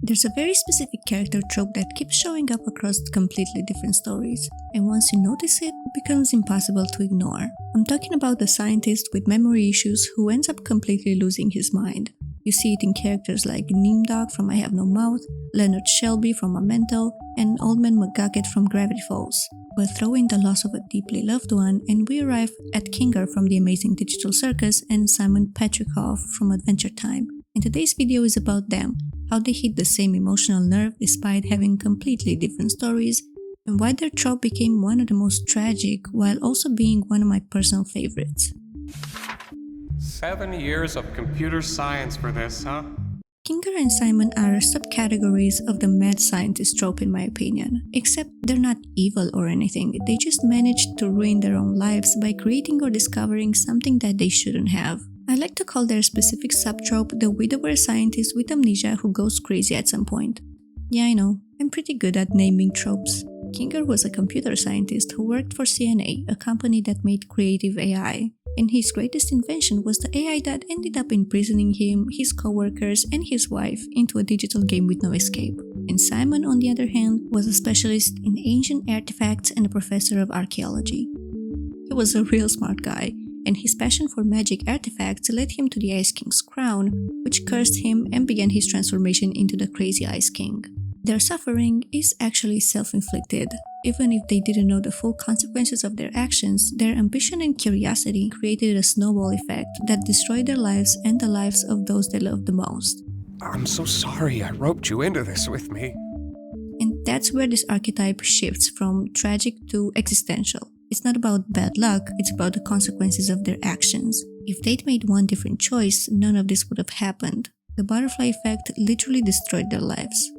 There's a very specific character trope that keeps showing up across completely different stories, and once you notice it, it becomes impossible to ignore. I'm talking about the scientist with memory issues who ends up completely losing his mind. You see it in characters like Nimdog from I Have No Mouth, Leonard Shelby from Memento, and Old Man McGucket from Gravity Falls. But throw in the loss of a deeply loved one, and we arrive at Kinger from The Amazing Digital Circus and Simon Petrikov from Adventure Time. And today's video is about them, how they hit the same emotional nerve despite having completely different stories, and why their trope became one of the most tragic while also being one of my personal favorites. 7 years of computer science for this, huh? Kinger and Simon are subcategories of the mad scientist trope in my opinion, except they're not evil or anything, they just managed to ruin their own lives by creating or discovering something that they shouldn't have. I like to call their specific subtrope the widower scientist with amnesia who goes crazy at some point. Yeah, I know, I'm pretty good at naming tropes. Kinger was a computer scientist who worked for CNA, a company that made creative AI. And his greatest invention was the AI that ended up imprisoning him, his co-workers, and his wife into a digital game with no escape. And Simon, on the other hand, was a specialist in ancient artifacts and a professor of archaeology. He was a real smart guy, and his passion for magic artifacts led him to the Ice King's crown, which cursed him and began his transformation into the Crazy Ice King. Their suffering is actually self-inflicted. Even if they didn't know the full consequences of their actions, their ambition and curiosity created a snowball effect that destroyed their lives and the lives of those they loved the most. I'm so sorry I roped you into this with me. And that's where this archetype shifts from tragic to existential. It's not about bad luck, it's about the consequences of their actions. If they'd made one different choice, none of this would have happened. The butterfly effect literally destroyed their lives.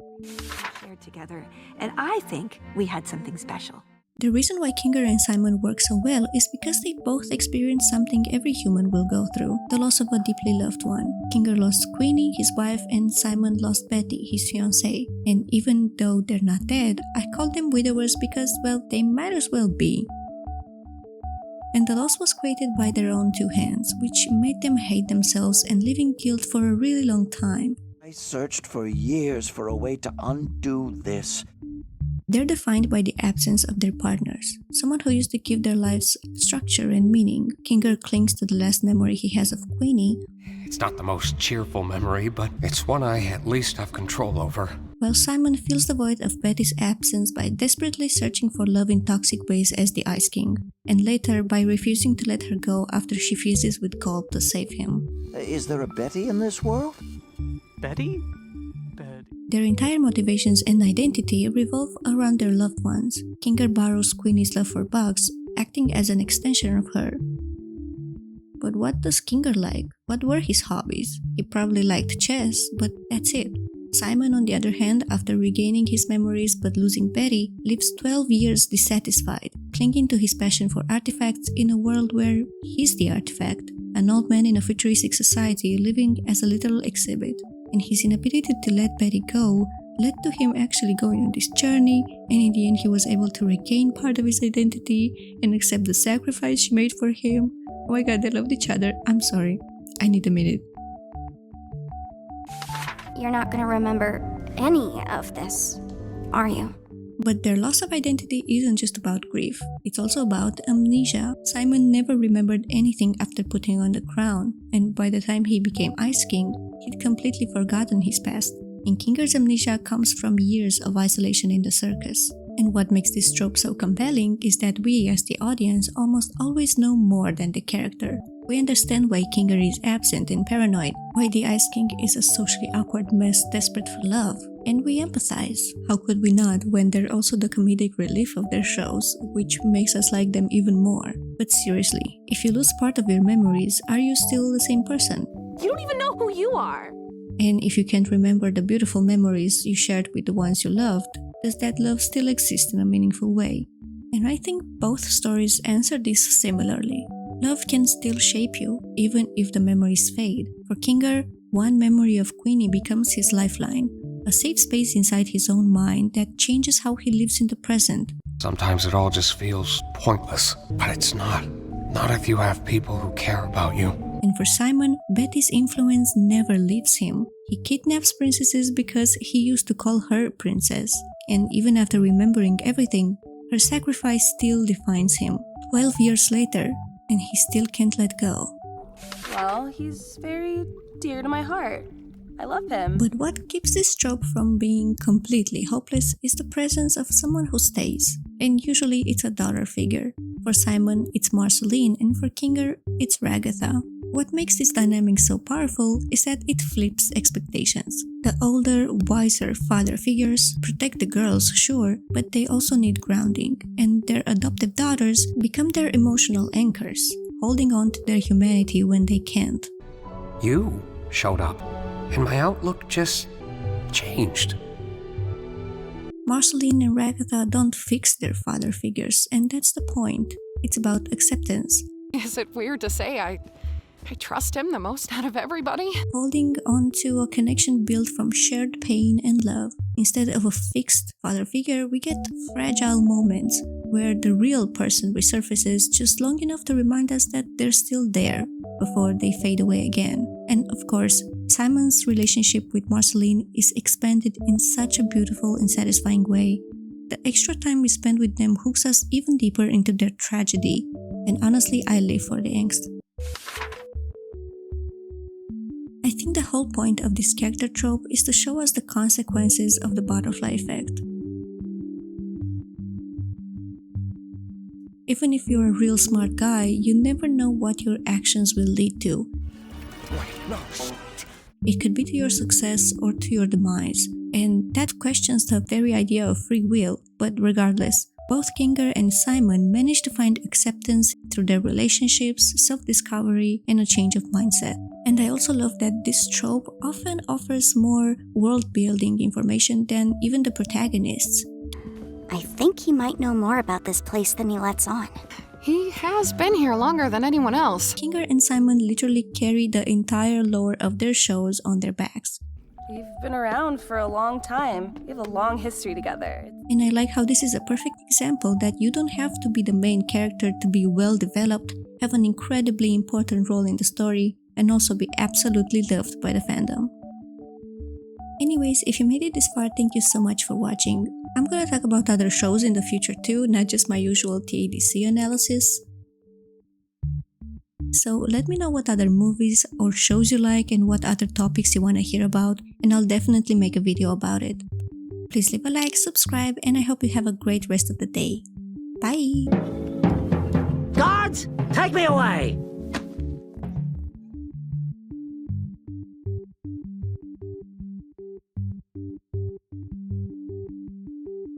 Shared together, and I think we had something special. The reason why Kinger and Simon work so well is because they both experienced something every human will go through, the loss of a deeply loved one. Kinger lost Queenie, his wife, and Simon lost Betty, his fiancée. And even though they're not dead, I call them widowers because, well, they might as well be. And the loss was created by their own two hands, which made them hate themselves and live in guilt for a really long time. I searched for years for a way to undo this. They're defined by the absence of their partners, someone who used to give their lives structure and meaning. Kinger clings to the last memory he has of Queenie. It's not the most cheerful memory, but it's one I at least have control over. While Simon fills the void of Betty's absence by desperately searching for love in toxic ways as the Ice King, and later by refusing to let her go after she fuses with Gulp to save him. Is there a Betty in this world? Betty? Their entire motivations and identity revolve around their loved ones. Kinger borrows Queenie's love for bugs, acting as an extension of her. But what does Kinger like? What were his hobbies? He probably liked chess, but that's it. Simon, on the other hand, after regaining his memories but losing Betty, lives 12 years dissatisfied, clinging to his passion for artifacts in a world where he's the artifact, an old man in a futuristic society living as a literal exhibit. And his inability to let Betty go led to him actually going on this journey, and in the end he was able to regain part of his identity and accept the sacrifice she made for him. Oh my god, they loved each other. I'm sorry. I need a minute. You're not gonna remember any of this, are you? But their loss of identity isn't just about grief, it's also about amnesia. Simon never remembered anything after putting on the crown, and by the time he became Ice King, he'd completely forgotten his past. And Kinger's amnesia comes from years of isolation in the circus. And what makes this trope so compelling is that we, as the audience, almost always know more than the character. We understand why Kinger is absent and paranoid, why the Ice King is a socially awkward mess desperate for love, and we empathize. How could we not when they're also the comedic relief of their shows, which makes us like them even more? But seriously, if you lose part of your memories, are you still the same person? You don't even know who you are! And if you can't remember the beautiful memories you shared with the ones you loved, does that love still exist in a meaningful way? And I think both stories answer this similarly. Love can still shape you, even if the memories fade. For Kinger, one memory of Queenie becomes his lifeline, a safe space inside his own mind that changes how he lives in the present. Sometimes it all just feels pointless, but it's not. Not if you have people who care about you. And for Simon, Betty's influence never leaves him. He kidnaps princesses because he used to call her princess. And even after remembering everything, her sacrifice still defines him. 12 years later, and he still can't let go. Well, he's very dear to my heart. I love him. But what keeps this trope from being completely hopeless is the presence of someone who stays. And usually it's a daughter figure. For Simon, it's Marceline, and for Kinger, it's Ragatha. What makes this dynamic so powerful is that it flips expectations. The older, wiser father figures protect the girls, sure, but they also need grounding, and their adoptive daughters become their emotional anchors, holding on to their humanity when they can't. You showed up, and my outlook just changed. Marceline and Ragatha don't fix their father figures, and that's the point. It's about acceptance. Is it weird to say I trust him the most out of everybody? Holding on to a connection built from shared pain and love. Instead of a fixed father figure, we get fragile moments where the real person resurfaces just long enough to remind us that they're still there before they fade away again. And of course, Simon's relationship with Marceline is expanded in such a beautiful and satisfying way. The extra time we spend with them hooks us even deeper into their tragedy. And honestly, I live for the angst. I think the whole point of this character trope is to show us the consequences of the butterfly effect. Even if you're a real smart guy, you never know what your actions will lead to. It could be to your success or to your demise, and that questions the very idea of free will. But regardless, both Kinger and Simon manage to find acceptance through their relationships, self-discovery, and a change of mindset. And I also love that this trope often offers more world-building information than even the protagonists. I think he might know more about this place than he lets on. He has been here longer than anyone else. Kinger and Simon literally carry the entire lore of their shows on their backs. We've been around for a long time. We have a long history together. And I like how this is a perfect example that you don't have to be the main character to be well developed, have an incredibly important role in the story, and also be absolutely loved by the fandom. Anyways, if you made it this far, thank you so much for watching. I'm gonna talk about other shows in the future too, not just my usual TADC analysis. So let me know what other movies or shows you like and what other topics you want to hear about, and I'll definitely make a video about it. Please leave a like, subscribe, and I hope you have a great rest of the day. Bye! Guards, take me away!